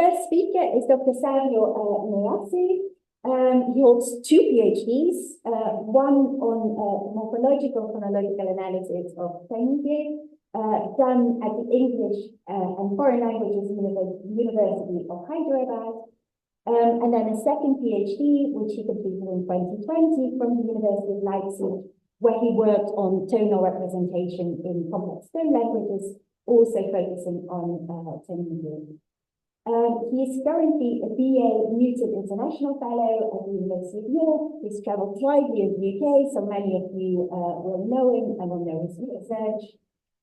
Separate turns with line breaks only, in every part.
first speaker is Dr. Savio Meyase. He holds 2 PhDs, one on morphological phonological analysis of Tenyi, done at the English and Foreign Languages University of Hyderabad, and then a second PhD, which he completed in 2020 from the University of Leipzig, where he worked on tonal representation in complex tone languages, also focusing on Tenyi. He is currently a BA Newton International Fellow at the University of York. He's travelled widely in the UK, so many of you will know him and will know his research.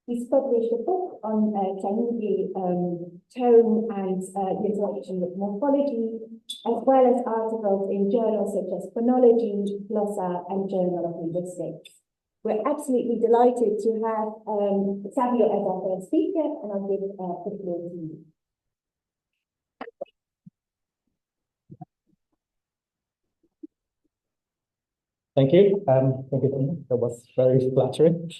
He's published a book on Tenyi tone and interaction with morphology, as well as articles in journals such as Phonology, Glossa, and Journal of Linguistics. We're absolutely delighted to have Savio as our first speaker, and I'll give the floor to you.
Thank you. Thank you, Tenyi. That was very flattering.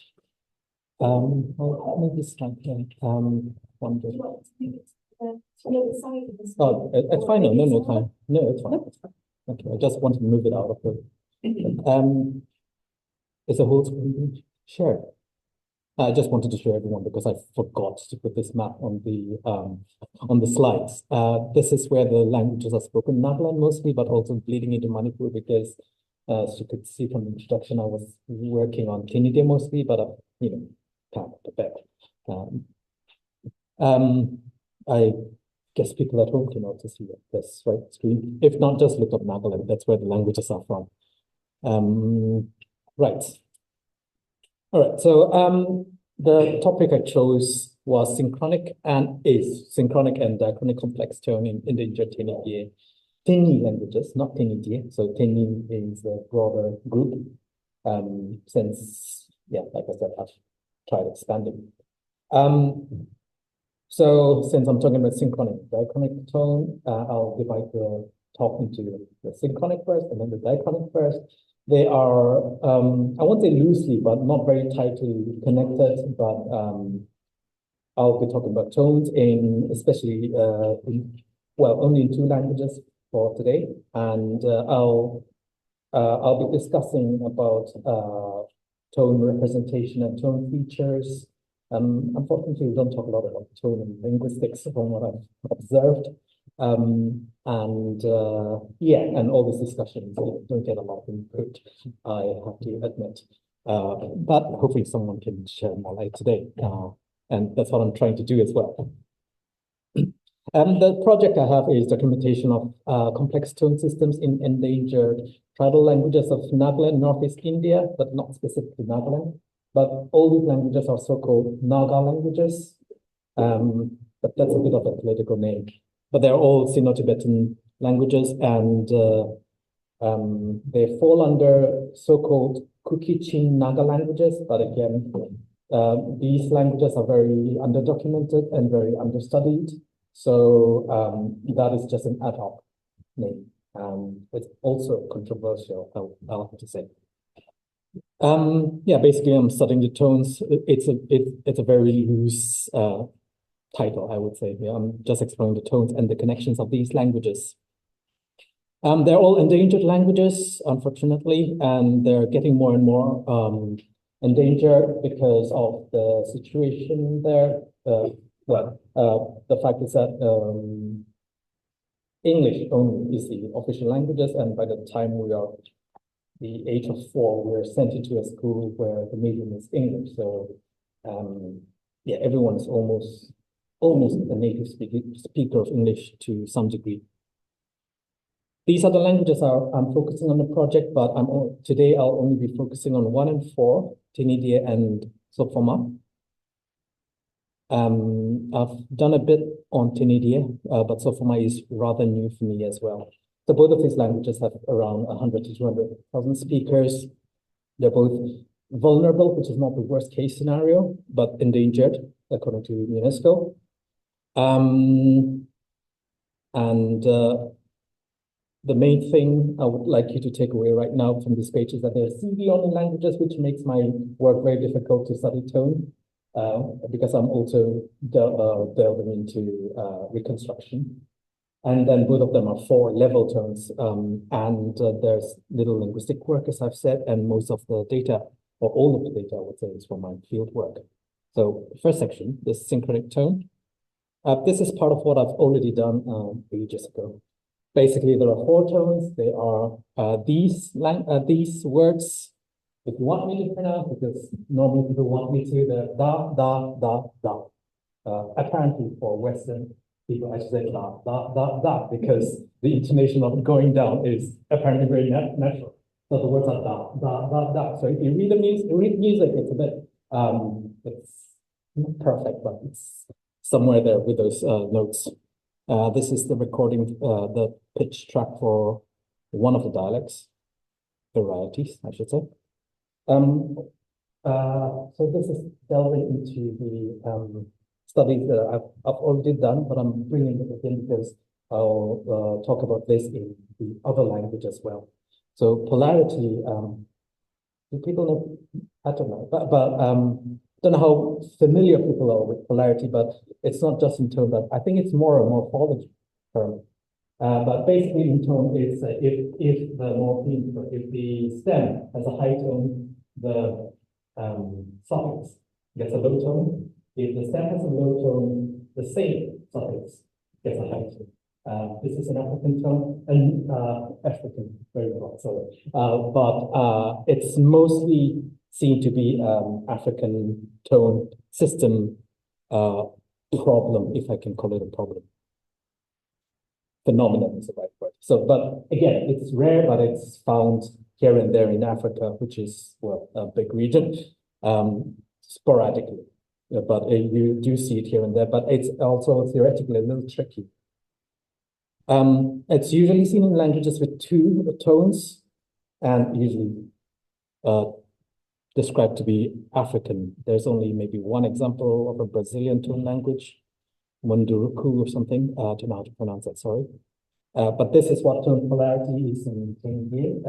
Maybe slightly. One bit. Oh, it's fine. No, fine. No, it's fine. It's fine. Okay, I just wanted to move it out of the. Is the whole screen shared? I just wanted to show everyone because I forgot to put this map on the slides. This is where the languages are spoken, Nagaland mostly, but also bleeding into Manipur because. As you could see from the introduction, I was working on Tenyi mostly, but kind of a bit. I guess people at home can also see this right screen. If not, just look up Nagaland. That's where the languages are from. Right. All right. So the topic I chose was synchronic and diachronic complex tone in endangered Tenyi languages, not Tenyi. So Tenyi is a broader group. Since, like I said, I've tried expanding. So since I'm talking about synchronic, diachronic tone, I'll divide the talk into the synchronic first and then the diachronic first. They are, I won't say loosely, but not very tightly connected. But I'll be talking about tones especially only in 2 languages for today, and I'll be discussing about tone representation and tone features. Unfortunately, we don't talk a lot about tone and linguistics from what I've observed, and all these discussions don't get a lot of input, I have to admit, but hopefully someone can share more light today, and that's what I'm trying to do as well. The project I have is documentation of complex tone systems in endangered tribal languages of Nagaland, Northeast India, but not specifically Nagaland. But all these languages are so-called Naga languages, but that's a bit of a political name. But they're all Sino-Tibetan languages, and they fall under so-called Kuki-Chin Naga languages. But again, these languages are very underdocumented and very understudied. So that is just an ad hoc name. It's also controversial, I'll have to say. Basically, I'm studying the tones. It's a very loose title, I would say. I'm just exploring the tones and the connections of these languages. They're all endangered languages, unfortunately, and they're getting more and more endangered because of the situation there. The fact is that English only is the official languages, and by the time we are the age of 4, we're sent into a school where the medium is English. So, everyone is almost a native speaker of English to some degree. These are the languages I'm focusing on the project, but today I'll only be focusing on 1 and 4, Tenyi and Sopfoma. I've done a bit on Tenyi, but Sopfoma is rather new for me as well. So both of these languages have around 100 to 200,000 speakers. They're both vulnerable, which is not the worst case scenario, but endangered, according to UNESCO. The main thing I would like you to take away right now from this page is that they're CV-only languages, which makes my work very difficult to study tone, because I'm also delving into reconstruction. And then both of them are 4 level tones. There's little linguistic work, as I've said, and most of the data, or all of the data, I would say, is from my field work. So the first section, the synchronic tone. This is part of what I've already done ages ago. Basically, there are 4 tones. They are these words, if you want me to pronounce, because normally people want me to, the da, da, da, da. Apparently for Western people, I should say da, da, da, da, because the intonation of going down is apparently very natural. So the words are da, da, da, da. So if you read music, it's a bit, it's not perfect, but it's somewhere there with those notes. This is the recording, the pitch track for one of the dialects, varieties, I should say. So this is delving into the studies that I've already done, but I'm bringing it again because I'll talk about this in the other language as well. So polarity, do people know? I don't know, but don't know how familiar people are with polarity, but it's not just in tone, but I think it's more a morphology term. But basically in tone, it's if the morpheme, if the stem has a high tone, the suffix gets a low tone. If the stem has a low tone, the same suffix gets a high tone. This is an African tone, and African, very broad, sorry. But it's mostly seen to be African tone system problem, if I can call it a problem. Phenomenon is the right word. So, but again, it's rare, but it's found here and there in Africa, which is, well, a big region, sporadically. Yeah, but you do see it here and there, but it's also theoretically a little tricky. It's usually seen in languages with 2 tones and usually described to be African. There's only maybe one example of a Brazilian tone language, Munduruku or something. I don't know how to pronounce that, sorry. But this is what tone polarity is in Tenyi.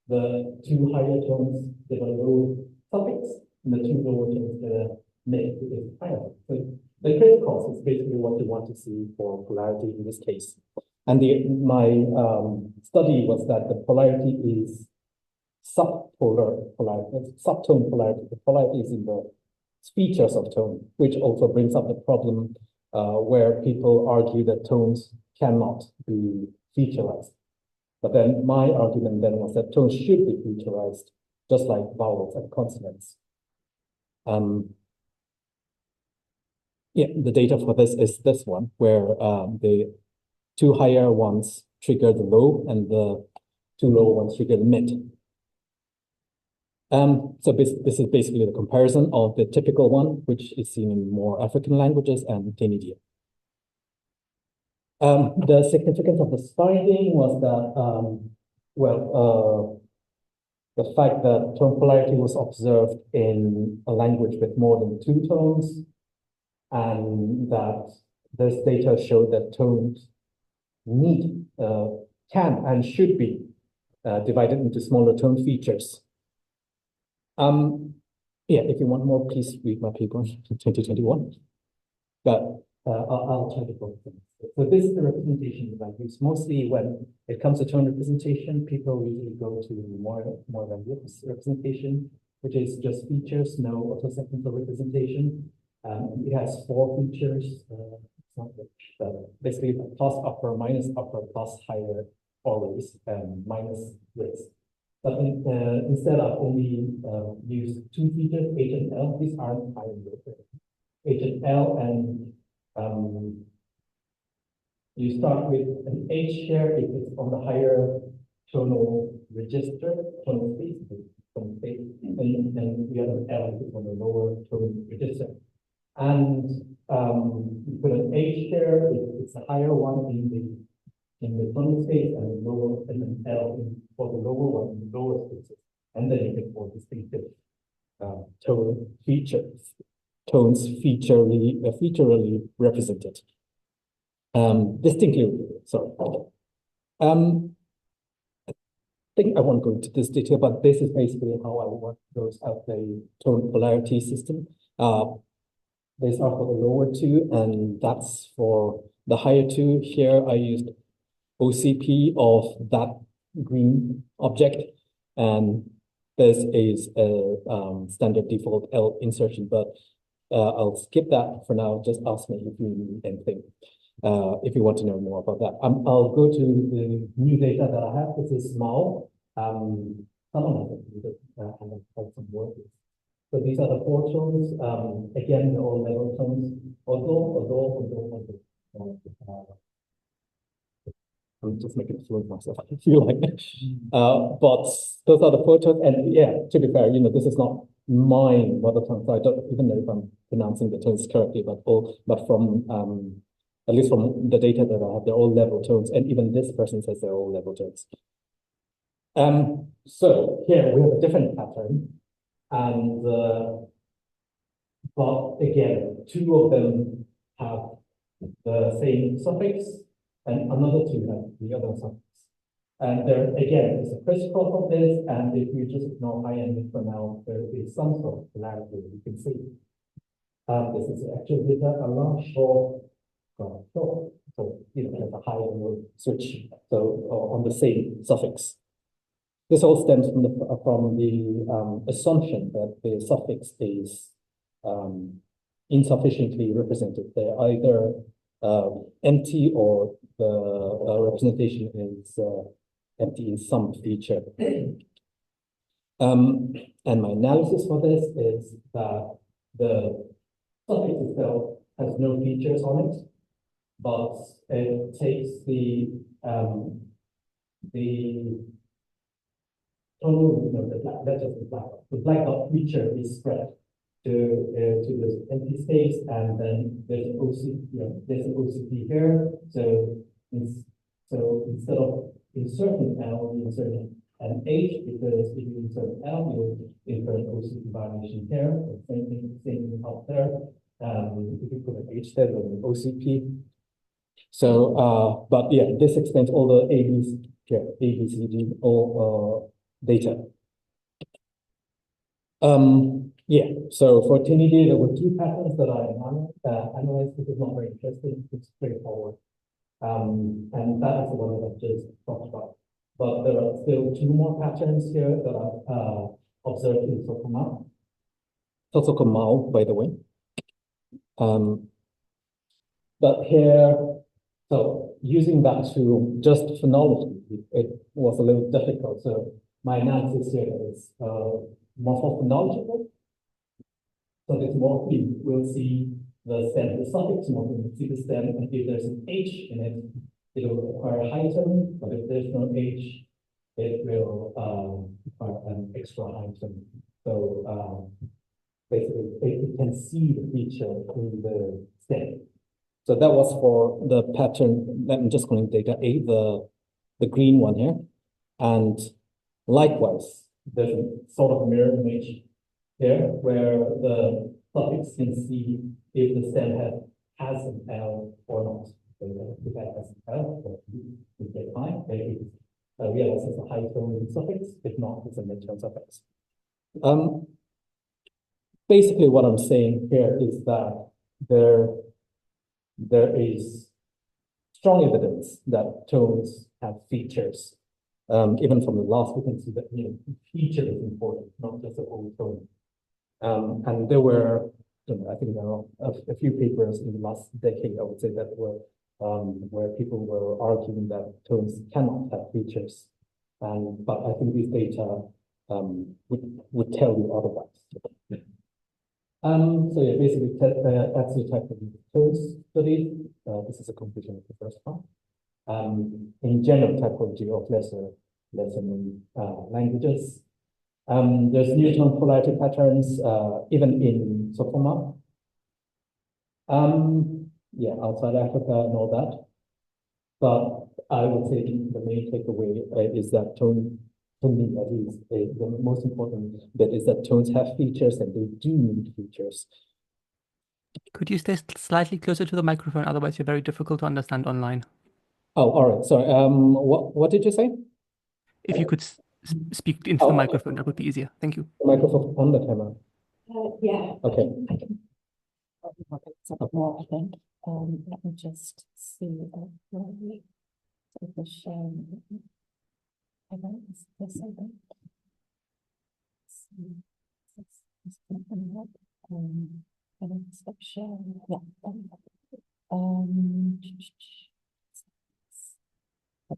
The 2 higher tones give a low suffix, and the 2 lower tones give a mid, which is higher. So the crisscross is basically what you want to see for polarity in this case. And my study was that the polarity is subpolar polarity, subtone polarity. The polarity is in the features of tone, which also brings up the problem where people argue that tones cannot be featurized. But then my argument then was that tones should be featurized, just like vowels and consonants. Yeah, the data for this is this one, where the 2 higher ones trigger the low and the 2 lower ones trigger the mid. So this is basically the comparison of the typical one, which is seen in more African languages, and Tenyi. The significance of this finding was that, the fact that tone polarity was observed in a language with more than 2 tones, and that this data showed that tones can and should be divided into smaller tone features. Yeah, if you want more, please read my paper in 2021. But I'll try to focus on this. So this is the representation that I use. Mostly when it comes to tone representation, people usually go to more than representation, which is just features, no autosegmental representation. It has 4 features. Basically, plus upper, minus upper, plus higher, always, and minus raise. But instead, I've only used 2 features, H and L. These aren't higher rated. H and L, and you start with an H here if it's on the higher tonal register, tonal space, and then you have an L if it's on the lower tonal register. And you put an H there if it's a higher one in the tonal space, and the lower, and an L for the lower one in the lower spaces. And then you get 4 distinctive tone features, tones featurally represented. Distinctly, sorry. I think I won't go into this detail, but this is basically how I work those out the tone polarity system. These are for the lower 2, and that's for The higher two here, I used OCP of that green object, and this is a standard default L insertion, but I'll skip that for now. Just ask me if you need anything, if you want to know more about that. I'll go to the new data that I have. This is small. Someone has it, and I've some work. So these are the four tones. Again, they're all level tones. Although. I'm just making a fool of myself. I feel like, but those are the four tones. And yeah, to be fair, this is not my mother tongue, so I don't even know if I'm pronouncing the tones correctly. But from at least from the data that I have, they're all level tones, and even this person says they're all level tones. So here we have a different pattern, and but again, two of them have the same suffix, and another two have the other suffix. And there again is a crisscross of this, and if you just ignore high-ended for now, there is some sort of polarity you can see. This is actually a large short, so there's a high and low switch, so on the same suffix. This all stems from the assumption that the suffix is insufficiently represented. They're either empty or the representation is empty in some feature. And my analysis for this is that the suffix itself has no features on it, but it takes the black dot feature is spread to this empty space, and then there's an OCP here. So instead of inserting L, you insert an H, because if you insert L, you insert an OCP violation here. Same thing up there. If you put an H there, then an OCP. So, but yeah, this explains all the A, B, C, D, all data. Yeah, so for Tenyi, there were two patterns that I analyzed. This is not very interesting, it's straightforward. And that is the one that I've just talked about. But there are still two more patterns here that I've observed in Sosokomao, by the way. But here, so using that to just phonology, it was a little difficult. So my analysis here is morphophonological. So this morpheme will see the stem, the suffix morpheme will see the stem, and if there's an H in it, it will acquire high tone, but if there's no H, it will acquire an extra high tone. So basically, it can see the feature in the stem. So that was for the pattern that I'm just calling data A, the green one here. And likewise, there's a sort of mirror image here where the suffix can see if the stem has an L or not. So if it has an L, we get high. If it realizes a high tone suffix, if not, it's a mid-tone suffix. Basically, what I'm saying here is that there is strong evidence that tones have features. Even from the last, we can see that feature is important, not just a whole tone. And there were, I think there are a few papers in the last decade, I would say, that were where people were arguing that tones cannot have features. But I think these data would tell you otherwise. So yeah, basically that's the type of tones studied. This is a conclusion of the first part. In general typology of lesser known languages. There's new tone polarity patterns, even in Sofoma. Yeah, outside Africa and all that. But I would say the main takeaway is that tone, to me at least, the most important bit is that tones have features and they do need features.
Could you stay slightly closer to the microphone? Otherwise, you're very difficult to understand online.
Oh, all right. Sorry. What did you say?
If you could speak into the microphone, that would be easier. Thank you.
The microphone on the camera.
Yeah.
Okay.
I can more, I think. Let me just see the sharing. I don't this I don't see. It's coming up. I don't stop sharing. Yeah. I'll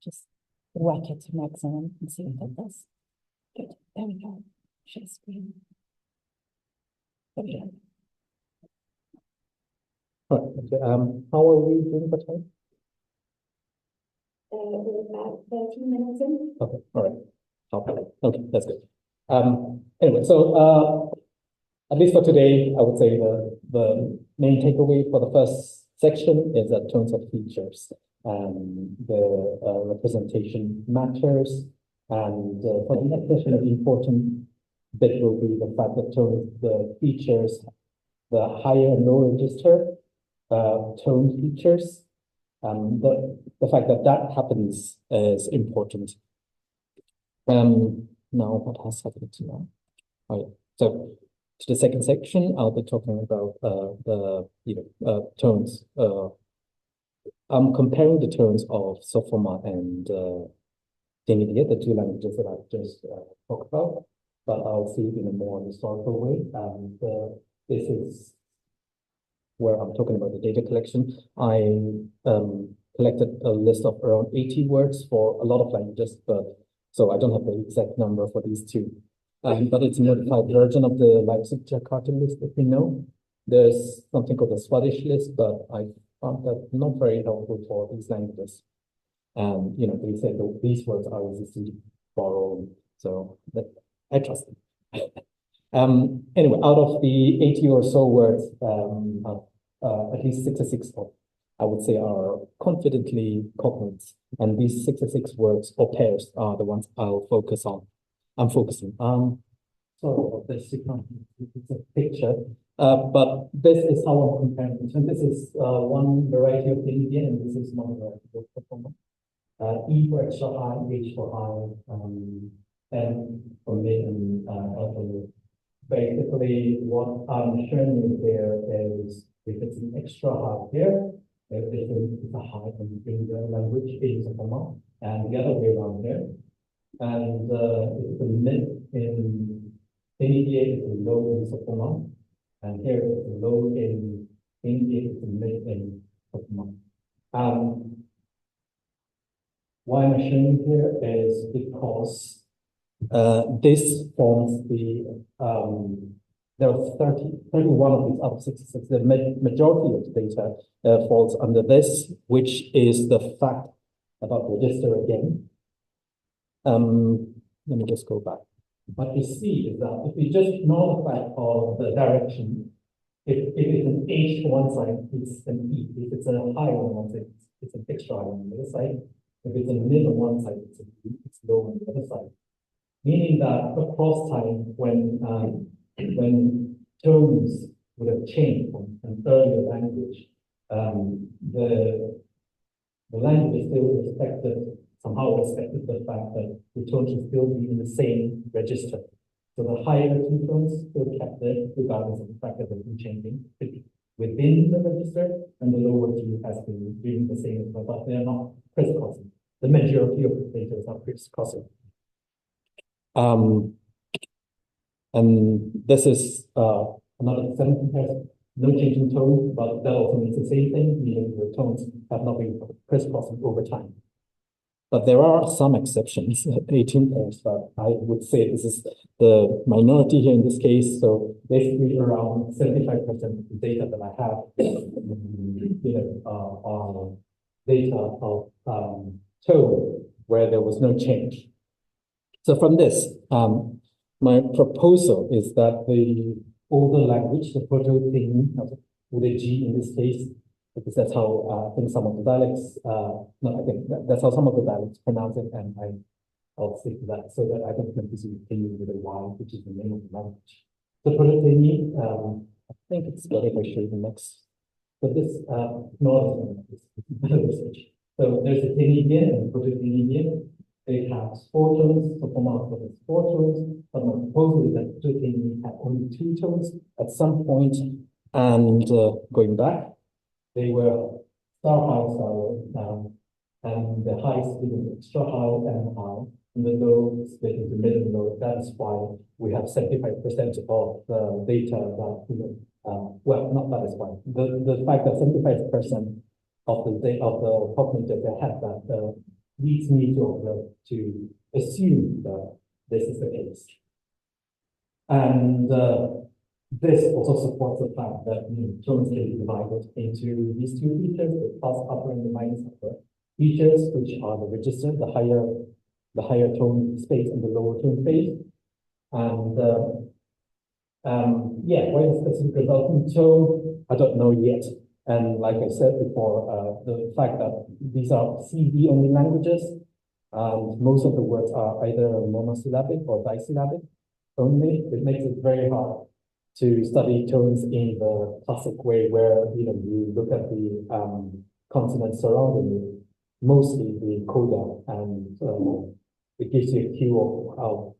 just whack it to maximum and see what that does. Good. There we go. Share screen. There we go.
All right. Okay. How are we doing for time?
We're about 13 minutes in.
Okay. All right. Okay. That's good. Anyway, so at least for today, I would say the main takeaway for the first section is that tones have features. The representation matters. And for the next session, the important bit will be the fact that the features, the higher and lower register tone features. The fact that that happens is important. Now what has happened to now? All right. So to the second section, I'll be talking about the tones. I'm comparing the tones of Sofoma and Tenyi, the two languages that I've just talked about, but I'll see it in a more historical way. This is where I'm talking about the data collection. I collected a list of around 80 words for a lot of languages, but so I don't have the exact number for these two. But it's a modified version of the Leipzig-Jakarta list that we know. There's something called the Swedish list, but I found that not very helpful for these languages. And they said that these words are easy to borrow, so I trust them. Anyway, out of the 80 or so words, at least 66 of, I would say, are confidently cognates, and these 66 words or pairs are the ones I'll focus on. I'm focusing. So this is a picture, but this is how I'm comparing it. And this is one variety of Tenyi, and this is one variety of Sofoma. E for extra high, H for high, N for mid, and L for low. Basically, what I'm showing you here is if it's an extra high here, if it's a high in the language in Sofoma, and the other way around here. And it's a mid in Tenyi, it's a low in Sofoma, and here it's a low in Tenyi, it's a mid in Sofoma. Why I'm showing here is because this forms the there are 31 of these out of 66. The majority of the data falls under this, which is the fact about register again. Let me just go back. What you see is that if we just ignore the fact of the direction, if it's an H to one side, it's an E. If it's a high on one side, it's an extra high on the other side. If it's a mid on one side, it's low on the other side. Meaning that across time, when tones would have changed from an earlier language, the language still somehow respected the fact that the tone should still be in the same register. So the higher two tones still kept there, regardless of the fact that they've been changing within the register, and the lower two has been doing the same as well, but they're not crisscrossing. The majority of the data is not crisscrossing. And this is another 7 comparison. No change in tone, but that also means the same thing, meaning the tones have not been crisscrossing over time. But there are some exceptions, 18 pairs, but I would say this is the minority here in this case. So basically around 75% of the data that I have, are data of tone where there was no change. So from this, my proposal is that the older language, the Proto-Tenyi, with a G in this case, because that's how I think some of the dialects, that's how some of the dialects pronounce it, and I'll stick to that so that I don't confuse Tenyi with a Y, which is the name of the language. The Proto-Tenyi, I think it's better if I show you the next. So this, research. So there's a Tenyi here and a Proto-Tenyi here. They have 4 tones, so from out of it 4 tones, but my proposal is that Tenyi have only 2 tones at some point, and going back, they were star high, and the high split extra high and high, and the low split into mid and low. That's why we have 75% of the data that, well, not that is why. The fact that 75% of the population data have that leads me to assume that this is the case. And this also supports the fact that tones can be divided into these two features, the plus upper and the minus upper features, which are the register, the higher tone space and the lower tone phase. And yeah, what is the specific resulting tone? I don't know yet. And like I said before, the fact that these are CV only languages, most of the words are either monosyllabic or disyllabic only. It makes it very hard to study tones in the classic way, where you look at the consonants surrounding you, mostly the coda, and it gives you a cue of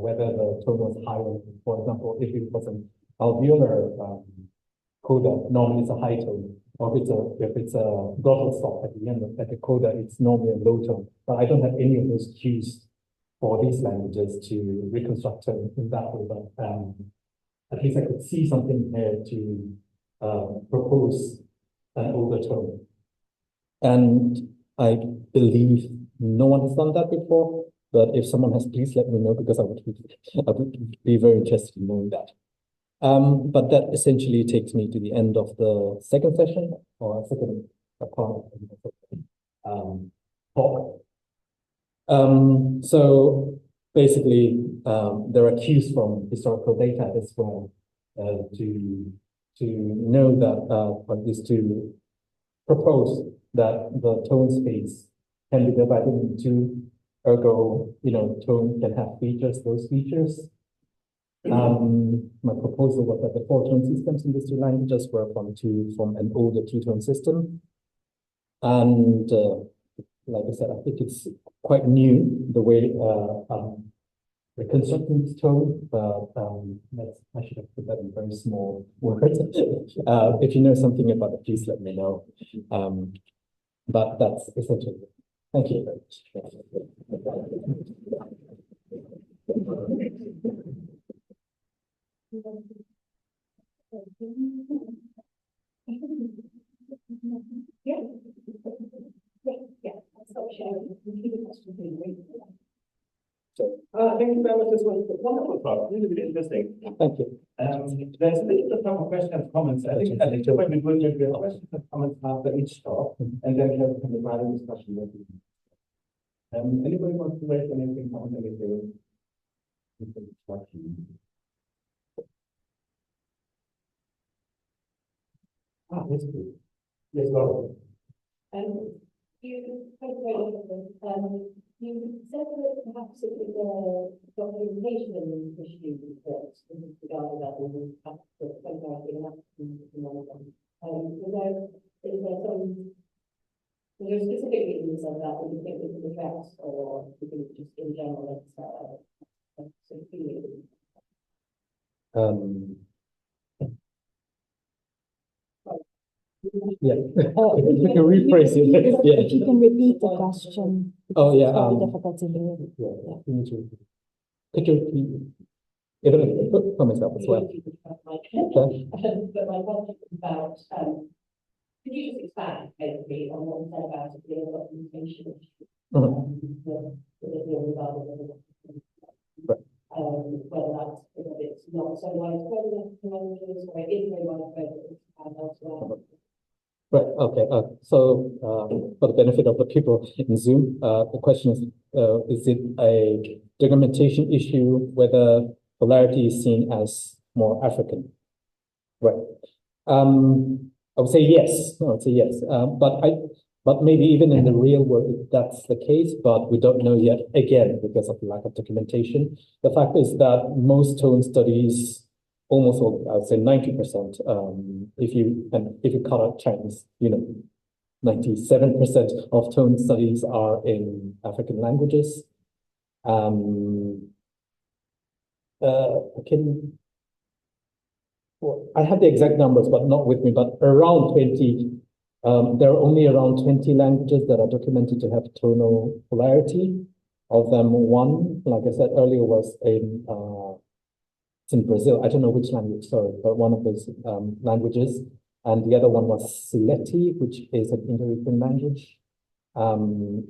whether the tone was high. For example, if it was an alveolar coda, normally it's a high tone, or if it's a glottal stop at the end of the coda, it's normally a low tone. But I don't have any of those cues for these languages to reconstruct tone in that way. But at least I could see something here to propose an older tone. And I believe no one has done that before, but if someone has, please let me know, because I would be very interested in knowing that. But that essentially takes me to the end of the second session, or second part of talk. So basically, there are cues from historical data as well to know that, at least to propose that the tone space can be divided into two. Ergo, tone can have features, those features. My proposal was that the 4 tone systems in these 2 languages were from an older 2-tone system. And like I said, I think it's quite new, the way reconstructing this tone, but I should have put that in very small words. If you know something about it, please let me know. But that's essentially it. Thank you very much.
Thank you very much. This was a wonderful talk. Really, really interesting.
Thank you.
There's a little bit of questions and comments. I think it might be good if we have questions and comments after each talk, and then we have a private discussion. Anybody wants to raise anything, comment anything? Yes, please. Yes, Laura.
You said that perhaps it was a documentation issue that in regard about the is there specific reasons of that you think we can address, or you think just in general it's feeling?
Yeah. If you can rephrase it. Yeah.
If you can repeat the question.
Oh, yeah.
It's very difficult to hear.
Yeah. Could you even put comments up as well?
But my question is about, could you just expand basically on what you said about the documentation issue? Whether that's if it's not so widespread enough languages, or it is very widespread elsewhere.
Right. Okay. So for the benefit of the people in Zoom, the question is it a documentation issue whether polarity is seen as more African? Right. I would say yes. No, I would say yes. But maybe even in the real world, that's the case, but we don't know yet, again, because of the lack of documentation. The fact is that most tone studies, almost all, I would say 90%, if you cut out Chinese, 97% of tone studies are in African languages. I have the exact numbers, but not with me, but around 20 There are only around 20 languages that are documented to have tonal polarity. Of them, one, like I said earlier, was it's in Brazil. I don't know which language, sorry, but one of those languages. And the other one was Sileti, which is an Indo-European language. And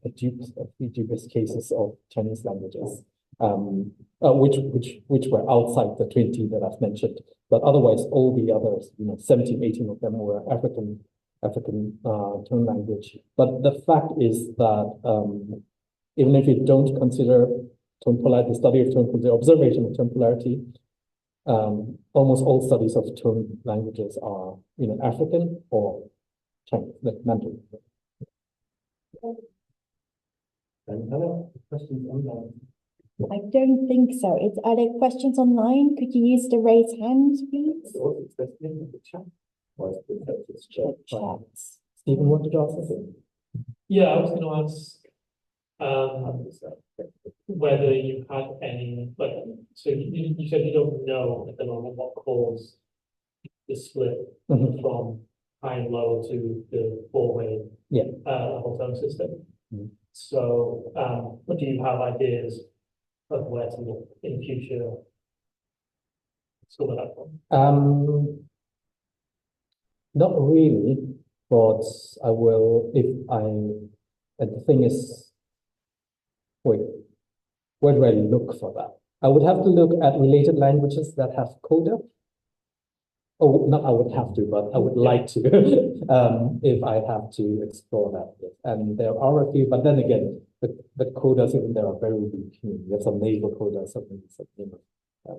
a few dubious cases of Chinese languages, which were outside the 20 that I've mentioned. But otherwise, all the others, 17, 18 of them were African tone language. But the fact is that even if you don't consider tone polarity, the study of tone, the observation of tone polarity, almost all studies of tone languages are, African or Chinese, like Mandarin.
Other questions online?
I don't think so. Are there questions online? Could you use the raise hand, please?
It's also expressed in the chat.
Chat.
Stephen wanted to ask something?
Yeah, I was going to ask whether you had any, so you said you don't know at the moment what caused the split from high and low to the four-way whole tone system. So, but do you have ideas of where to look in future? Some of that one.
Not really, but I will and the thing is, wait, where do I look for that? I would have to look at related languages that have coda. Oh, not I would have to, but I would like to, if I have to explore that. And there are a few, but then again, the codas even there are very weak. You have some nasal codas, some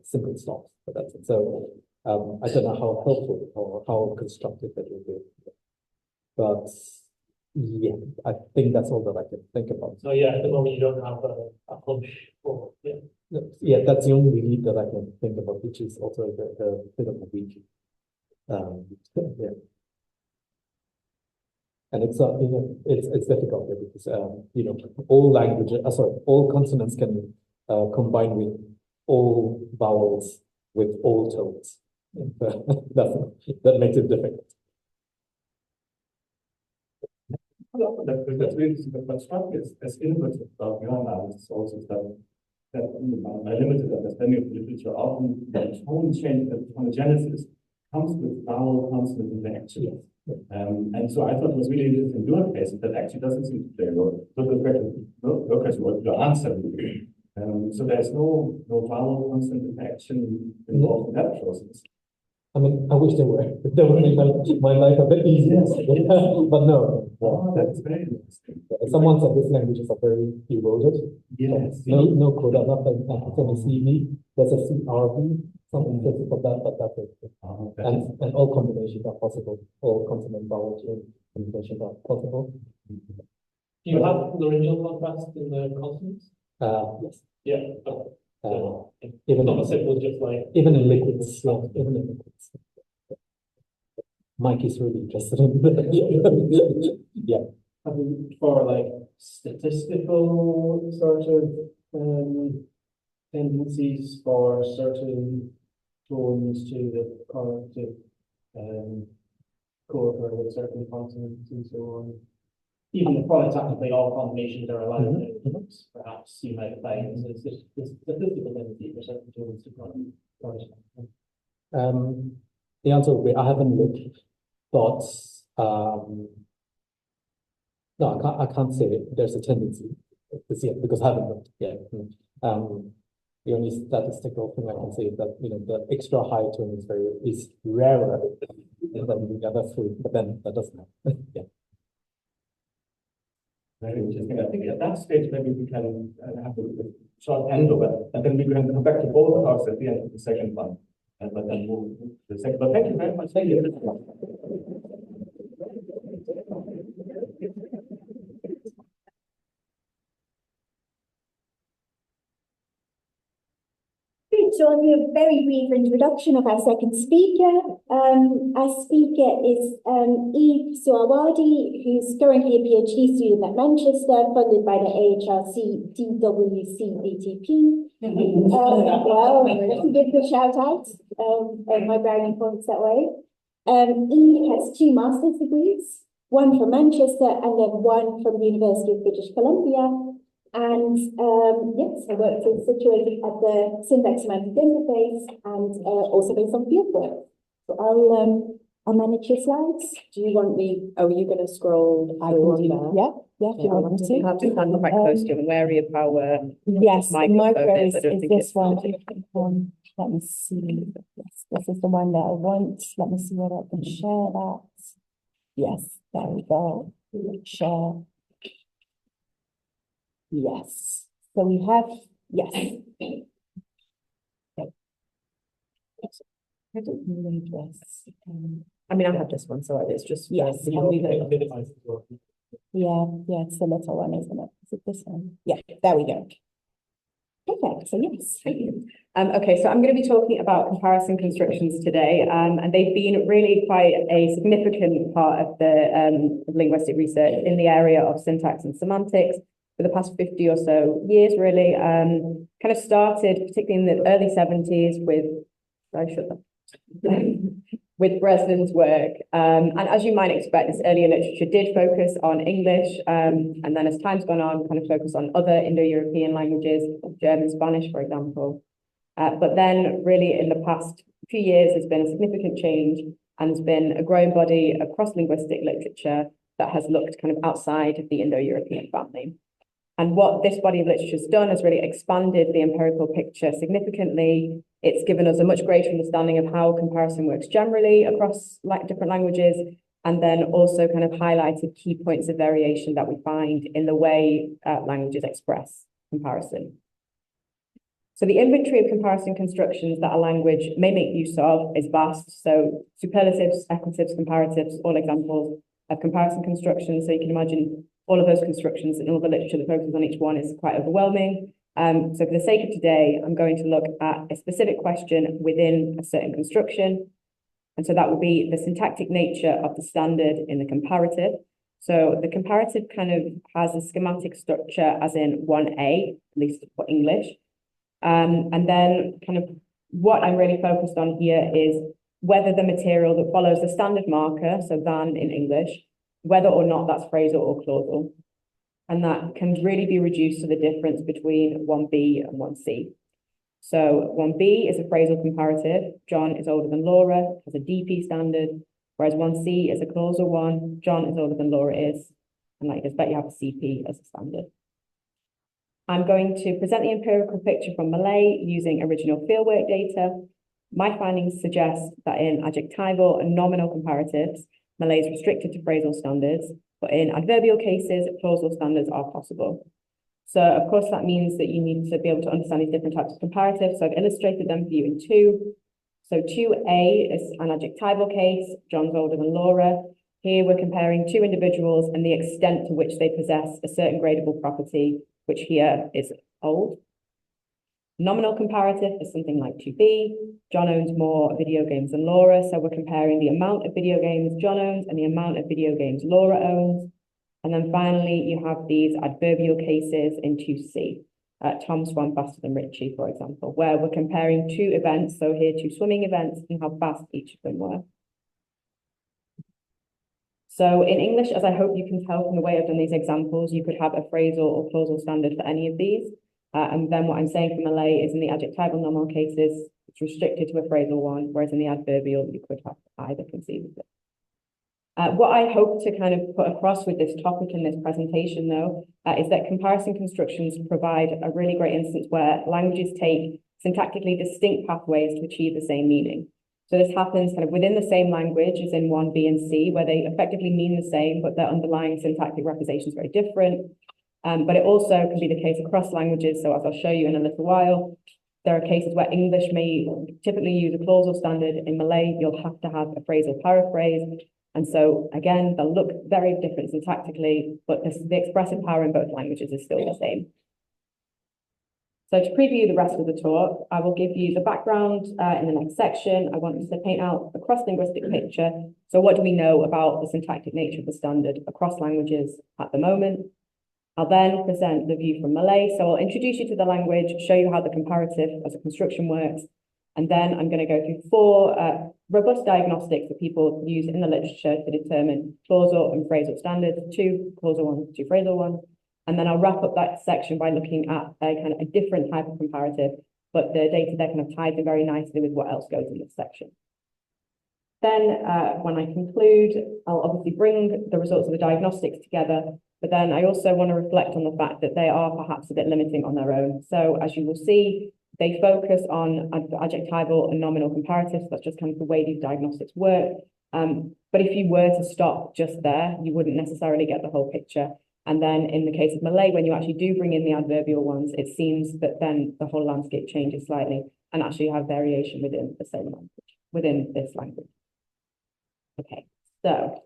simple stops, but that's it. So I don't know how helpful or how constructive that will be. But yeah, I think that's all that I can think about.
So yeah, at the moment you don't have a hunch or
yeah, that's the only lead that I can think about, which is also a bit of a weak. Yeah. And it's it's difficult because all languages, all consonants can combine with all vowels with all tones. That makes it difficult.
That's really super. But struck as innovative about your analysis also that my limited understanding of literature often the tone change, the tonogenesis comes with vowel consonant interaction. And so I thought it was really interesting in your case that actually doesn't seem to play a role. So the question was your answer. So there's no vowel consonant interaction involved in that process.
I mean, I wish there were. That would make my life a bit easier. But no.
That's very interesting.
Someone said these languages are very eroded.
Yes.
No coda, nothing. There's a CRV, something for that, but that's it. And all combinations are possible. All consonant vowel combinations are possible.
do you have laryngeal contrast in the consonants?
Yes.
Yeah. Okay.
Even
not as simple, just like
even in liquids, even in liquids. Mike is really interested in that. Yeah.
I mean, for like statistical sort of tendencies for certain tones to the corrective co-occur with certain consonants and so on. Even if phonetically all combinations are allowed, perhaps you might find the statistical tendency for certain tones to correspond.
The answer would be I haven't looked, but no, I can't say there's a tendency to see it because I haven't looked yet. The only statistical thing I can say is that the extra high tone is rarer than the other three, but then that doesn't happen. Yeah.
Very interesting. I think at that stage maybe we can have a short handover, and then we can come back to both talks at the end of the second one. But then we'll move to the second. But thank you very much. Thank you.
So I'll do a very brief introduction of our second speaker. Our speaker is Suharwardy, who's currently a PhD student at Manchester, funded by the AHRC DWC BTP. Well, to give the shout out of my brownie points that way. He has 2 master's degrees, one from Manchester and then one from the University of British Columbia. And yes, I worked situated at the syntax semantic interface and also based on fieldwork. So I'll manage your slides.
Do you want me, oh, you're going to scroll
I
through
can
on
do,
there?
yeah, if you want me
You have to stand quite close to it and wary of how
Yes, the micro is
I don't think
this
it's
one.
working.
Let me see. Yes, this is the one that I want. Let me see whether I can share that. Yes, there we go. Share. Yes. So we have, yes. I don't need this.
I mean, I have this one, so it's just.
Yes,
You
and we
can
will.
minimize it as well.
Yeah, it's the little one, isn't it? Is it this one? Yeah, there we go. Okay, so yes.
Thank you. Okay, so I'm going to be talking about comparison constructions today, and they've been really quite a significant part of the linguistic research in the area of syntax and semantics for the past 50 or so years, really. Kind of started particularly in the early 70s with, with Breslin's work. And as you might expect, this earlier literature did focus on English, and then as time's gone on, kind of focus on other Indo-European languages, German, Spanish, for example. But then really in the past few years, there's been a significant change and there's been a growing body of cross-linguistic literature that has looked kind of outside of the Indo-European family. And what this body of literature has done is really expanded the empirical picture significantly. It's given us a much greater understanding of how comparison works generally across different languages, and then also kind of highlighted key points of variation that we find in the way languages express comparison. So the inventory of comparison constructions that a language may make use of is vast. So superlatives, equatives, comparatives, all examples of comparison constructions. So you can imagine all of those constructions and all the literature that focuses on each one is quite overwhelming. So for the sake of today, I'm going to look at a specific question within a certain construction. And so that would be the syntactic nature of the standard in the comparative. So the comparative kind of has a schematic structure as in 1A, at least for English. And then kind of what I'm really focused on here is whether the material that follows the standard marker, so than in English, whether or not that's phrasal or clausal. And that can really be reduced to the difference between 1B and 1C. So 1B is a phrasal comparative. John is older than Laura, has a DP standard, whereas 1C is a clausal one. John is older than Laura is, and like I expect you have a CP as a standard. I'm going to present the empirical picture from Malay using original fieldwork data. My findings suggest that in adjectival and nominal comparatives, Malay is restricted to phrasal standards, but in adverbial cases, clausal standards are possible. So, of course, that means that you need to be able to understand these different types of comparatives. So I've illustrated them for you in 2. So 2A is an adjectival case. John's older than Laura. Here we're comparing 2 individuals and the extent to which they possess a certain gradable property, which here is old. Nominal comparative is something like 2B. John owns more video games than Laura, so we're comparing the amount of video games John owns and the amount of video games Laura owns. And then finally, you have these adverbial cases in 2C. Tom swam faster than Richie, for example, where we're comparing 2 events, so here 2 swimming events, and how fast each of them were. So in English, as I hope you can tell from the way I've done these examples, you could have a phrasal or clausal standard for any of these. And then what I'm saying for Malay is in the adjectival nominal cases, it's restricted to a phrasal one, whereas in the adverbial, you could have either conceivably. What I hope to kind of put across with this topic in this presentation, though, is that comparison constructions provide a really great instance where languages take syntactically distinct pathways to achieve the same meaning. So this happens kind of within the same language as in 1B and C, where they effectively mean the same, but their underlying syntactic representation is very different. But it also can be the case across languages. So as I'll show you in a little while, there are cases where English may typically use a clausal standard. In Malay, you'll have to have a phrasal paraphrase. And so again, they'll look very different syntactically, but the expressive power in both languages is still the same. So to preview the rest of the talk, I will give you the background in the next section. I want to paint out a cross-linguistic picture. So what do we know about the syntactic nature of the standard across languages at the moment? I'll then present the view from Malay. So I'll introduce you to the language, show you how the comparative as a construction works, And then I'm going to go through 4 robust diagnostics that people use in the literature to determine clausal and phrasal standards, 2 clausal ones, 2 phrasal ones. And then I'll wrap up that section by looking at a kind of a different type of comparative, but the data there kind of ties in very nicely with what else goes in this section. Then when I conclude, I'll obviously bring the results of the diagnostics together, but then I also want to reflect on the fact that they are perhaps a bit limiting on their own. So as you will see, they focus on adjectival and nominal comparatives. That's just kind of the way these diagnostics work. But if you were to stop just there, you wouldn't necessarily get the whole picture. And then in the case of Malay, when you actually do bring in the adverbial ones, it seems that then the whole landscape changes slightly and actually have variation within the same language, within this language. Okay, so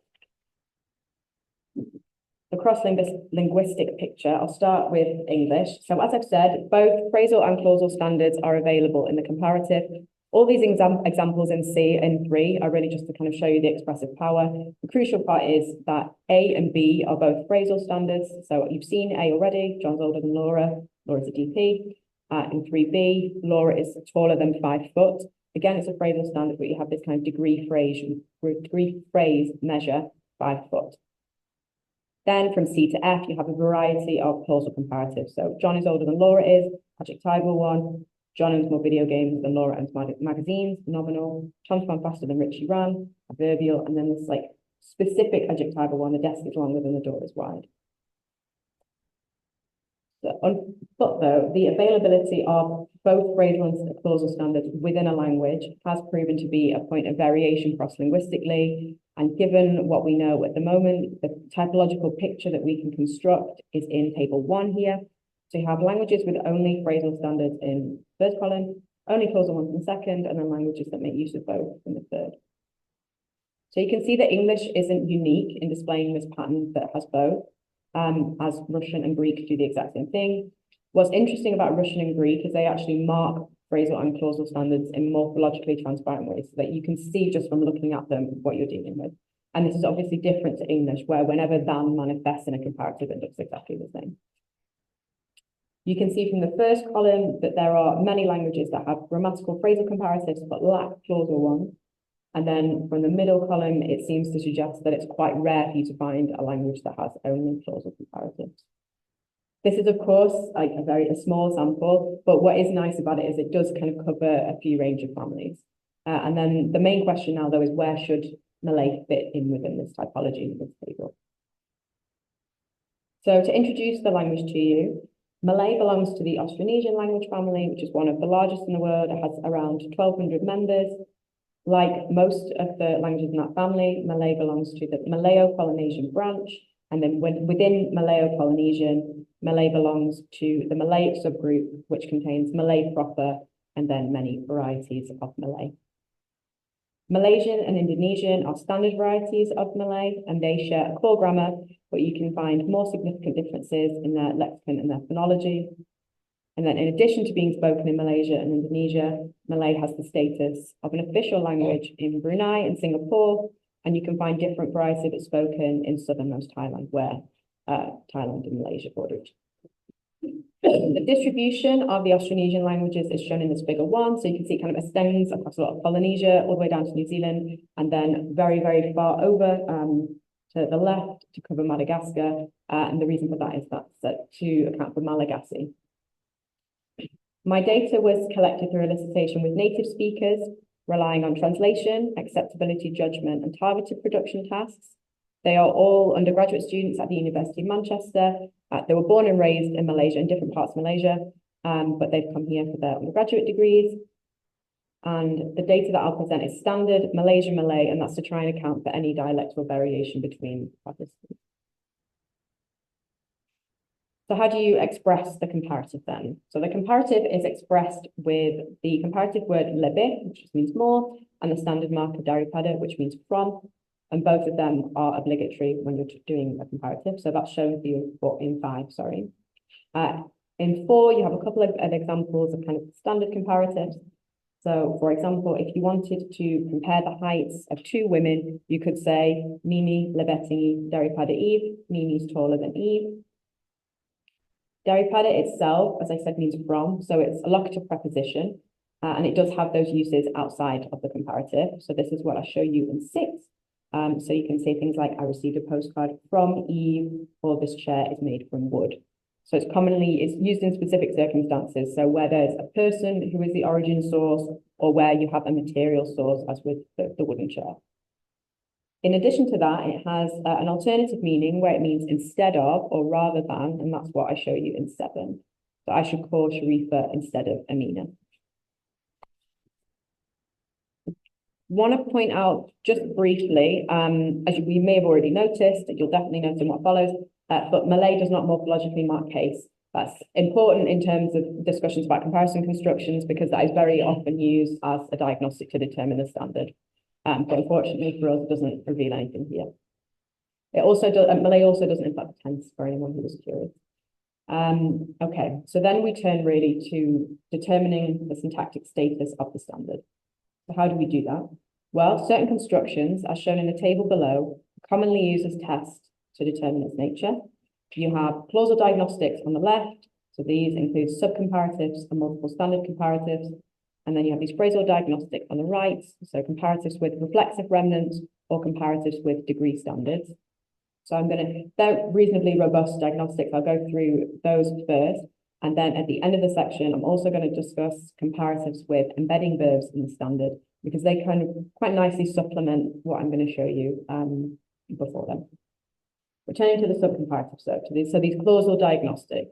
the cross-linguistic picture, I'll start with English. So as I've said, both phrasal and clausal standards are available in the comparative. All these examples in C and 3 are really just to kind of show you the expressive power. The crucial part is that A and B are both phrasal standards. So you've seen A already, John's older than Laura, Laura's a DP. In 3B, Laura is taller than 5 foot. Again, it's a phrasal standard, but you have this kind of degree phrase measure 5 foot. Then from C to F, you have a variety of clausal comparatives. So John is older than Laura is, adjectival one. John owns more video games than Laura owns magazines, nominal. John's gone faster than Richie ran, adverbial. And then this like specific adjectival one, the desk is longer than the door is wide. But though, the availability of both phrasal and clausal standards within a language has proven to be a point of variation cross-linguistically. And given what we know at the moment, the typological picture that we can construct is in table 1 here. So you have languages with only phrasal standards in the first column, only clausal ones in the second, and then languages that make use of both in the third. So you can see that English isn't unique in displaying this pattern that has both, as Russian and Greek do the exact same thing. What's interesting about Russian and Greek is they actually mark phrasal and clausal standards in morphologically transparent ways so that you can see just from looking at them what you're dealing with. And this is obviously different to English, where whenever than manifests in a comparative, it looks exactly the same. You can see from the first column that there are many languages that have grammatical phrasal comparatives but lack clausal ones. And then from the middle column, it seems to suggest that it's quite rare for you to find a language that has only clausal comparatives. This is, of course, like a small sample, but what is nice about it is it does kind of cover a few range of families. And then the main question now, though, is where should Malay fit in within this typology in this table? So to introduce the language to you, Malay belongs to the Austronesian language family, which is one of the largest in the world. It has around 1,200 members. Like most of the languages in that family, Malay belongs to the Malayo-Polynesian branch. And then within Malayo-Polynesian, Malay belongs to the Malayic subgroup, which contains Malay proper and then many varieties of Malay. Malaysian and Indonesian are standard varieties of Malay, and they share a core grammar, but you can find more significant differences in their lexicon and their phonology. And then in addition to being spoken in Malaysia and Indonesia, Malay has the status of an official language in Brunei and Singapore, and you can find different varieties that's spoken in southernmost Thailand, where Thailand and Malaysia border. The distribution of the Austronesian languages is shown in this figure 1, so you can see it kind of extends across a lot of Polynesia, all the way down to New Zealand, and then very, very far over to the left to cover Madagascar, and the reason for that is that's to account for Malagasy. My data was collected through elicitation with native speakers, relying on translation, acceptability judgment, and targeted production tasks. They are all undergraduate students at the University of Manchester. They were born and raised in Malaysia, in different parts of Malaysia, but they've come here for their undergraduate degrees. And the data that I'll present is standard Malaysian Malay, and that's to try and account for any dialectal variation between participants. So how do you express the comparative then? So the comparative is expressed with the comparative word lebih, which just means more, and the standard marker daripada, which means from. And both of them are obligatory when you're doing a comparative. So that's shown for you in 5, sorry. In 4, you have a couple of examples of kind of standard comparatives. So for example, if you wanted to compare the heights of 2 women, you could say Mimi lebih tinggi daripada Eve, Mimi's taller than Eve. Daripada itself, as I said, means from, so it's a locative preposition. And it does have those uses outside of the comparative. So this is what I show you in 6. So you can say things like, I received a postcard from Eve, or this chair is made from wood. So it's used in specific circumstances. So where there's a person who is the origin source, or where you have a material source, as with the wooden chair. In addition to that, it has an alternative meaning where it means instead of or rather than, and that's what I show you in 7. So I should call Sharifa instead of Amina. Want to point out just briefly, as we may have already noticed, you'll definitely notice in what follows, but Malay does not morphologically mark case. That's important in terms of discussions about comparison constructions, because that is very often used as a diagnostic to determine the standard. But unfortunately for us, it doesn't reveal anything here. It also does, Malay also doesn't inflect tense for anyone who was curious. Okay, so then we turn really to determining the syntactic status of the standard. So how do we do that? Well, certain constructions, as shown in the table below, are commonly used as tests to determine its nature. You have clausal diagnostics on the left, so these include subcomparatives and multiple standard comparatives. And then you have these phrasal diagnostics on the right, so comparatives with reflexive remnants or comparatives with degree standards. So they're reasonably robust diagnostics. I'll go through those first. And then at the end of the section, I'm also going to discuss comparatives with embedding verbs in the standard, because they kind of quite nicely supplement what I'm going to show you before them. Returning to the subcomparatives, so these clausal diagnostics.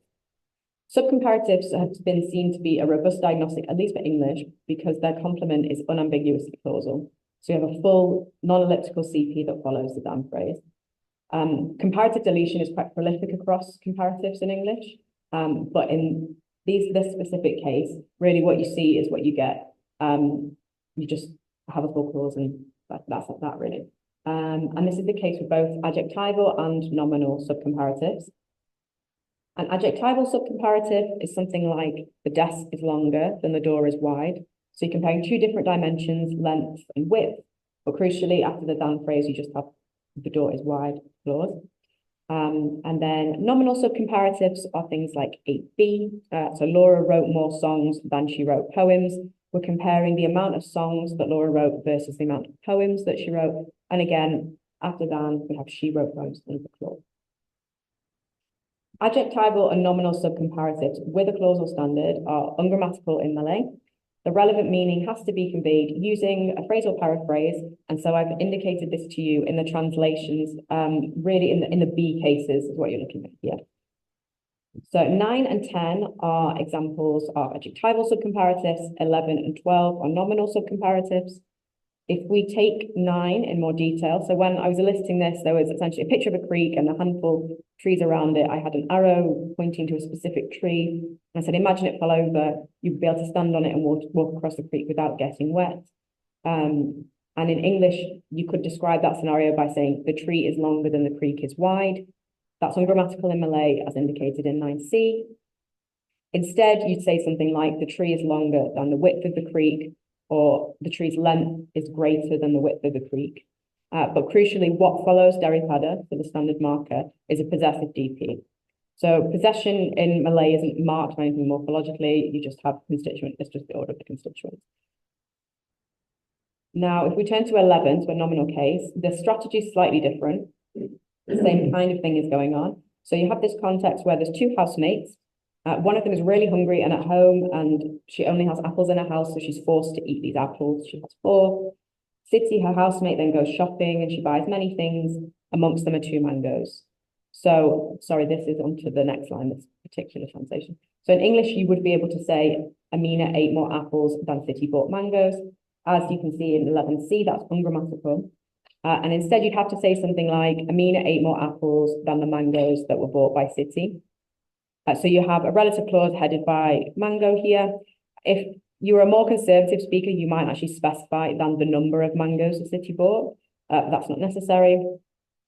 Subcomparatives have been seen to be a robust diagnostic, at least for English, because their complement is unambiguously clausal. So you have a full non-elliptical CP that follows the damn phrase. Comparative deletion is quite prolific across comparatives in English. But in this specific case, really what you see is what you get. You just have a full clause, and that's that really. And this is the case with both adjectival and nominal subcomparatives. An adjectival subcomparative is something like the desk is longer than the door is wide. So you're comparing 2 different dimensions, length and width. But crucially, after the than phrase, you just have the door is wide clause. And then nominal subcomparatives are things like 8b. So Laura wrote more songs than she wrote poems. We're comparing the amount of songs that Laura wrote versus the amount of poems that she wrote. And again, after than, we have she wrote poems in the clause. Adjectival and nominal subcomparatives with a clausal standard are ungrammatical in Malay. The relevant meaning has to be conveyed using a phrasal paraphrase, and so I've indicated this to you in the translations, really in the B cases is what you're looking at here. So 9 and 10 are examples of adjectival subcomparatives, 11 and 12 are nominal subcomparatives. If we take 9 in more detail, so when I was listing this, there was essentially a picture of a creek and a handful of trees around it. I had an arrow pointing to a specific tree. And I said, imagine it fell over, you'd be able to stand on it and walk across the creek without getting wet. And in English, you could describe that scenario by saying the tree is longer than the creek is wide. That's ungrammatical in Malay, as indicated in 9c. Instead, you'd say something like the tree is longer than the width of the creek, or the tree's length is greater than the width of the creek. But crucially, what follows daripada for the standard marker is a possessive DP. So possession in Malay isn't marked by anything morphologically, you just have constituent, it's just the order of the constituents. Now, if we turn to 11, to a nominal case, the strategy is slightly different. The same kind of thing is going on. So you have this context where there's 2 housemates. One of them is really hungry and at home, and she only has apples in her house, so she's forced to eat these apples. She has 4. Siti, her housemate, then goes shopping and she buys many things. Amongst them are 2 mangoes. So, sorry, this is onto the next line, this particular translation. So in English, you would be able to say, Amina ate more apples than Siti bought mangoes. As you can see in 11c, that's ungrammatical. And instead, you'd have to say something like, Amina ate more apples than the mangoes that were bought by Siti. So you have a relative clause headed by mango here. If you were a more conservative speaker, you might actually specify than the number of mangoes the city bought. That's not necessary.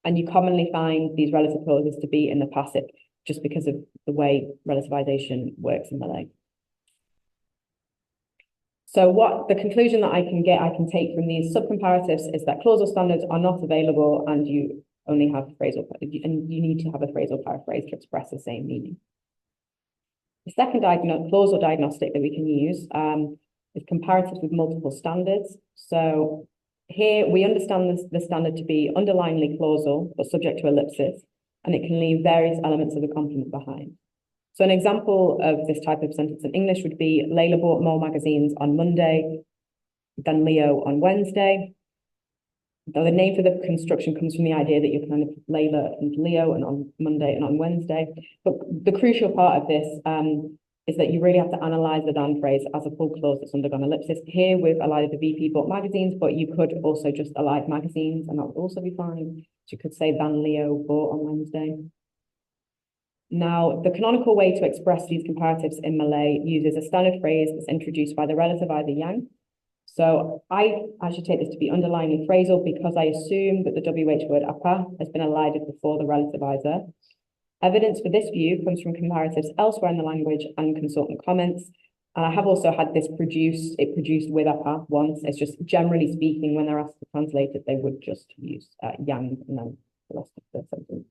And you commonly find these relative clauses to be in the passive, just because of the way relativization works in Malay. So what the conclusion that I can take from these subcomparatives is that clausal standards are not available, and you only have phrasal, and you need to have a phrasal paraphrase to express the same meaning. The second clausal diagnostic that we can use is comparatives with multiple standards. So here we understand the standard to be underlyingly clausal, but subject to ellipsis, and it can leave various elements of the complement behind. So an example of this type of sentence in English would be Layla bought more magazines on Monday than Leo on Wednesday. The name for the construction comes from the idea that you're kind of Layla and Leo and on Monday and on Wednesday. But the crucial part of this is that you really have to analyze the than phrase as a full clause that's undergone ellipsis. Here we've allowed the VP bought magazines, but you could also just allow magazines and that would also be fine. So you could say than Leo bought on Wednesday. Now, the canonical way to express these comparatives in Malay uses a standard phrase that's introduced by the relativizer yang. So I should take this to be underlyingly phrasal because I assume that the WH word apa has been elided before the relativizer. Evidence for this view comes from comparatives elsewhere in the language and consultant comments. And I have also had this produced with apa once. It's just generally speaking, when they're asked to translate it, they would just use yang and then the rest of the sentence.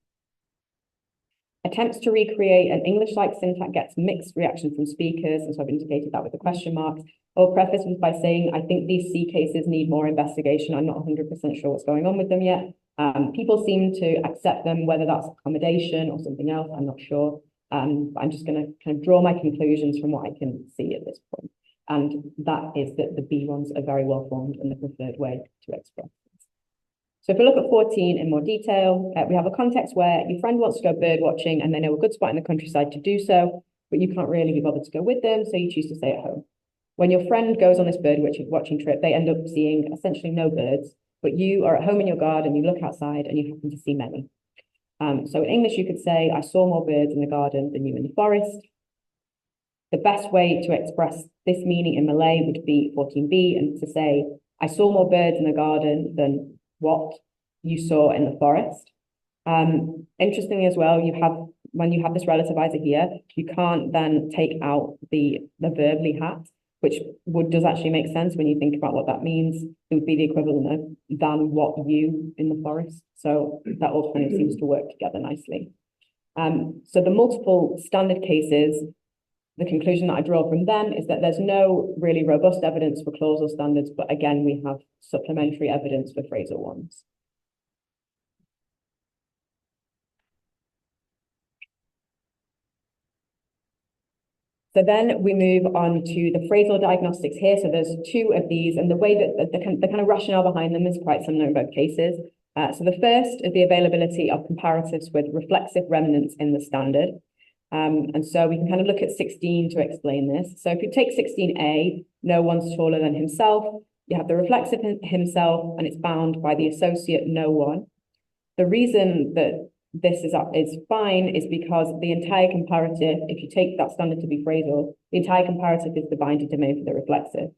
Attempts to recreate an English-like syntax gets mixed reaction from speakers, and so I've indicated that with the question marks. I'll preface this by saying I think these C cases need more investigation. I'm not 100% sure what's going on with them yet. People seem to accept them, whether that's accommodation or something else, I'm not sure. But I'm just going to kind of draw my conclusions from what I can see at this point. And that is that the B ones are very well formed and the preferred way to express. So if we look at 14 in more detail, we have a context where your friend wants to go bird watching and they know a good spot in the countryside to do so, but you can't really be bothered to go with them, so you choose to stay at home. When your friend goes on this bird watching trip, they end up seeing essentially no birds, but you are at home in your garden, you look outside and you happen to see many. So in English, you could say, I saw more birds in the garden than you in the forest. The best way to express this meaning in Malay would be 14b and to say, I saw more birds in the garden than what you saw in the forest. Interestingly as well, when you have this relativizer here, you can't then take out the verbly hat, which does actually make sense when you think about what that means. It would be the equivalent of than what you in the forest. So that all kind of seems to work together nicely. So the multiple standard cases, the conclusion that I draw from them is that there's no really robust evidence for clausal standards, but again, we have supplementary evidence for phrasal ones. So then we move on to the phrasal diagnostics here. So there's two of these, and the way that the kind of rationale behind them is quite similar in both cases. So the first is the availability of comparatives with reflexive remnants in the standard. And so we can kind of look at 16 to explain this. So if you take 16a, no one's taller than himself, you have the reflexive himself, and it's bound by the associate no one. The reason that this is fine is because the entire comparative, if you take that standard to be phrasal, the entire comparative is the binding domain for the reflexive.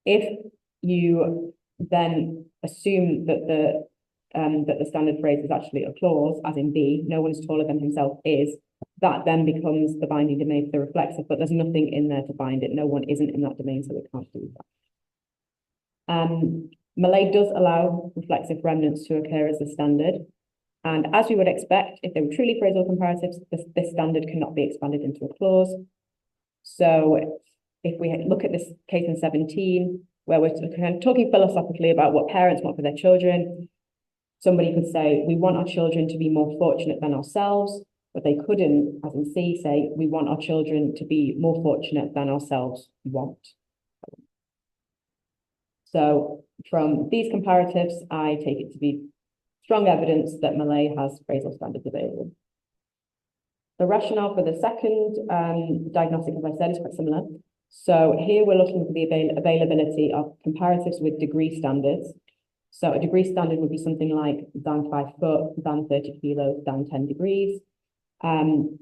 If you then assume that the standard phrase is actually a clause, as in B, no one is taller than himself is, that then becomes the binding domain for the reflexive, but there's nothing in there to bind it. No one isn't in that domain, so it can't do that. Malay does allow reflexive remnants to occur as the standard. And as we would expect, if they were truly phrasal comparatives, this standard cannot be expanded into a clause. So if we look at this case in 17, where we're kind of talking philosophically about what parents want for their children, somebody could say, we want our children to be more fortunate than ourselves, but they couldn't, as in C, say, we want our children to be more fortunate than ourselves want. So from these comparatives, I take it to be strong evidence that Malay has phrasal standards available. The rationale for the second diagnostic, as I said, is quite similar. So here we're looking for the availability of comparatives with degree standards. So a degree standard would be something like than 5 foot, than 30 kilos, than 10 degrees. And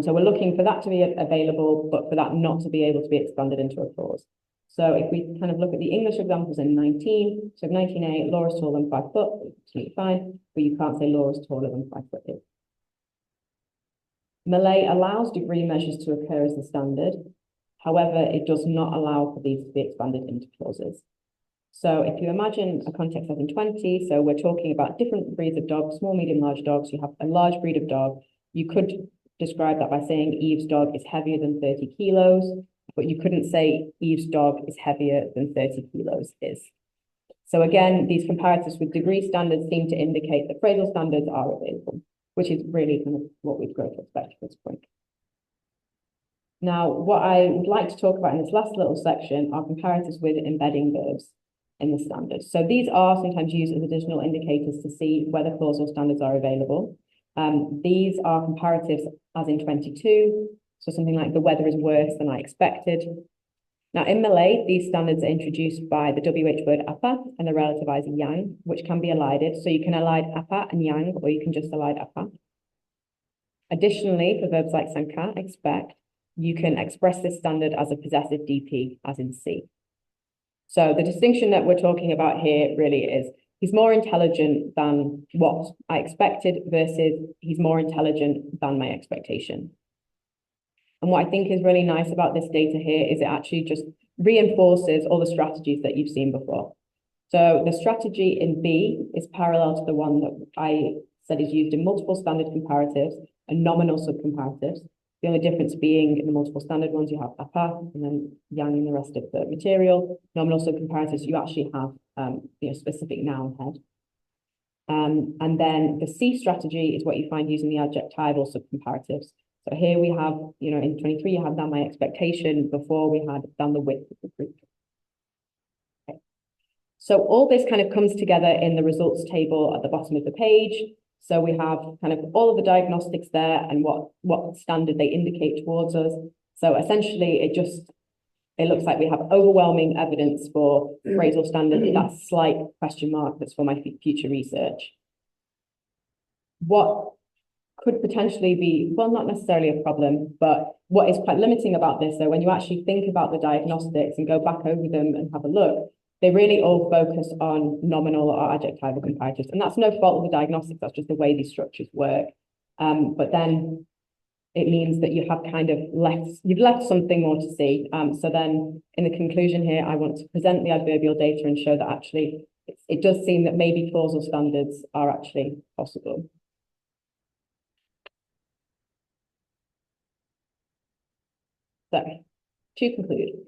so we're looking for that to be available, but for that not to be able to be expanded into a clause. So if we kind of look at the English examples in 19, so 19a, Laura's taller than 5 foot, absolutely fine, but you can't say Laura's taller than 5 foot is. Malay allows degree measures to occur as the standard. However, it does not allow for these to be expanded into clauses. So if you imagine a context as in 20, so we're talking about different breeds of dogs, small, medium, large dogs. You have a large breed of dog. You could describe that by saying Eve's dog is heavier than 30 kilos. but you couldn't say Eve's dog is heavier than 30 kilos is. So again, these comparatives with degree standards seem to indicate that phrasal standards are available, which is really kind of what we've grown to expect at this point. Now, what I would like to talk about in this last little section are comparatives with embedding verbs in the standards. So these are sometimes used as additional indicators to see whether clausal standards are available. These are comparatives as in 22, so something like the weather is worse than I expected. Now in Malay, these standards are introduced by the WH word apa and the relativizer yang, which can be elided. So you can elide apa and yang, or you can just elide apa. Additionally, for verbs like sangka, expect, you can express this standard as a possessive DP, as in C. So the distinction that we're talking about here really is he's more intelligent than what I expected versus he's more intelligent than my expectation. And what I think is really nice about this data here is it actually just reinforces all the strategies that you've seen before. So the strategy in B is parallel to the one that I said is used in multiple standard comparatives and nominal subcomparatives. The only difference being in the multiple standard ones, you have apa and then yang in the rest of the material. Nominal subcomparatives, you actually have specific noun head. And then the C strategy is what you find using the adjectival subcomparatives. So here we have, in 23, you have than my expectation. Before we had than the width of the group. Okay. So all this kind of comes together in the results table at the bottom of the page. So we have kind of all of the diagnostics there and what standard they indicate towards us. So essentially, it looks like we have overwhelming evidence for phrasal standards. That slight question mark that's for my future research. What could potentially be, well, not necessarily a problem, but what is quite limiting about this, though, when you actually think about the diagnostics and go back over them and have a look, they really all focus on nominal or adjectival comparatives. And that's no fault of the diagnostics, that's just the way these structures work. But then it means that you have kind of you've left something more to see. So then in the conclusion here, I want to present the adverbial data and show that actually it does seem that maybe clausal standards are actually possible. So, to conclude,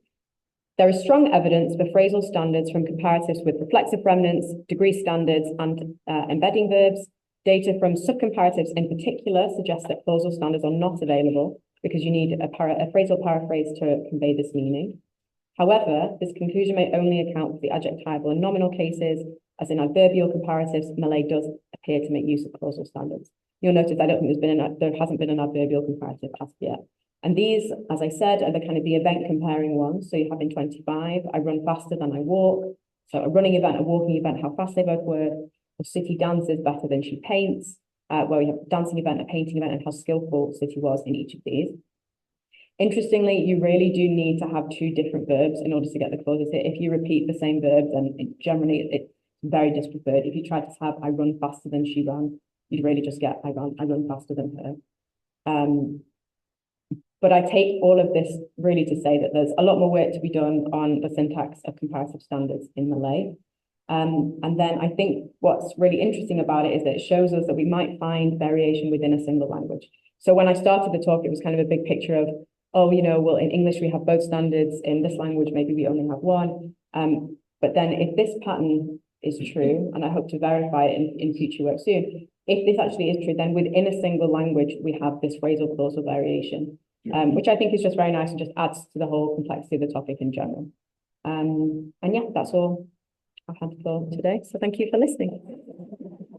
there is strong evidence for phrasal standards from comparatives with reflexive remnants, degree standards, and embedding verbs. Data from subcomparatives in particular suggests that clausal standards are not available because you need a phrasal paraphrase to convey this meaning. However, this conclusion may only account for the adjectival and nominal cases, as in adverbial comparatives, Malay does appear to make use of clausal standards. You'll notice I don't think there hasn't been an adverbial comparative as yet. And these, as I said, are the kind of the event comparing ones. So you have in 25, I run faster than I walk. So a running event, a walking event, how fast they both were. Or City dances better than she paints, where we have a dancing event, a painting event, and how skillful City was in each of these. Interestingly, you really do need to have two different verbs in order to get the clauses here. If you repeat the same verb, then generally it's very dispreferred. If you try to have I run faster than she ran, you'd really just get I run faster than her. But I take all of this really to say that there's a lot more work to be done on the syntax of comparative standards in Malay. And then I think what's really interesting about it is that it shows us that we might find variation within a single language. So when I started the talk, it was kind of a big picture of, oh, well, in English, we have both standards. In this language, maybe we only have one. But then if this pattern is true, and I hope to verify it in future work soon, if this actually is true, then within a single language, we have this phrasal clausal variation. Which I think is just very nice and just adds to the whole complexity of the topic in general. And yeah, that's all I had for today. So thank you for listening.